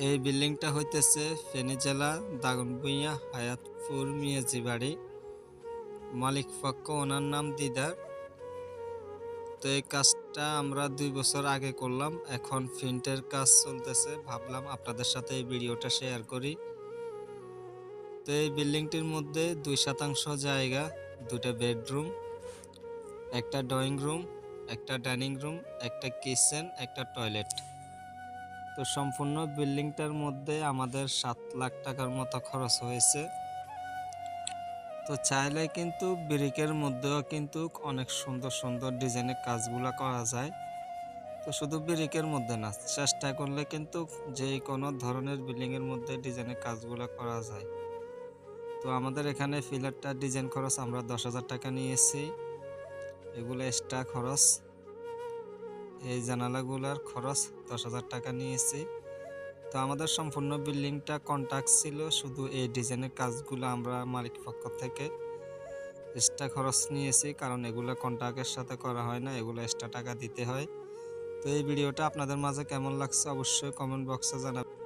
এই বিল্ডিংটা হইতেছে ফেনী জেলা দাগনভূঞা হায়াতপুর মিয়াজি বাড়ি। মালিক পক্ষ ওনার নাম দিদার। তো এই কাজটা আমরা 2 বছর আগে করলাম, এখন প্রিন্টের কাজ চলতেছে। ভাবলাম আপনাদের সাথে এই ভিডিওটা শেয়ার করি। তো এই বিল্ডিংটির মধ্যে 2% জায়গা, 2টা বেডরুম, একটা ড্রয়িং রুম, একটা ডাইনিং রুম, একটা কিচেন, একটা টয়লেট। তো সম্পূর্ণ বিল্ডিংটার মধ্যে আমাদের 7 লাখ টাকার মতো খরচ হয়েছে। তো চাইলে কিন্তু ব্রিকের মধ্যেও কিন্তু অনেক সুন্দর সুন্দর ডিজাইনের কাজগুলা করা যায়। তো শুধু ব্রিকের মধ্যে না, চেষ্টা করলে কিন্তু যে কোনো ধরনের বিল্ডিং এর মধ্যে ডিজাইনের কাজগুলা করা যায়। তো আমাদের এখানে ফিলারটা ডিজাইন খরচ আমরা 10,000 টাকা নিয়েছি, এগুলো এক্সট্রা খরচ। এই জানালাগুলার খরচ 10,000 টাকা নিয়েছি। তো আমাদের সম্পূর্ণ বিল্ডিংটা কন্ট্রাক্ট ছিল, শুধু এই ডিজাইনের কাজগুলো আমরা মালিক পক্ষ থেকে এক্সট্রা খরচ নিয়েছি, কারণ এগুলো কন্ট্রাক্টের সাথে করা হয় না, এগুলো এক্সট্রা টাকা দিতে হয়। তো এই ভিডিওটা আপনাদের মাঝে কেমন লাগছে অবশ্যই কমেন্ট বক্সে জানাবেন।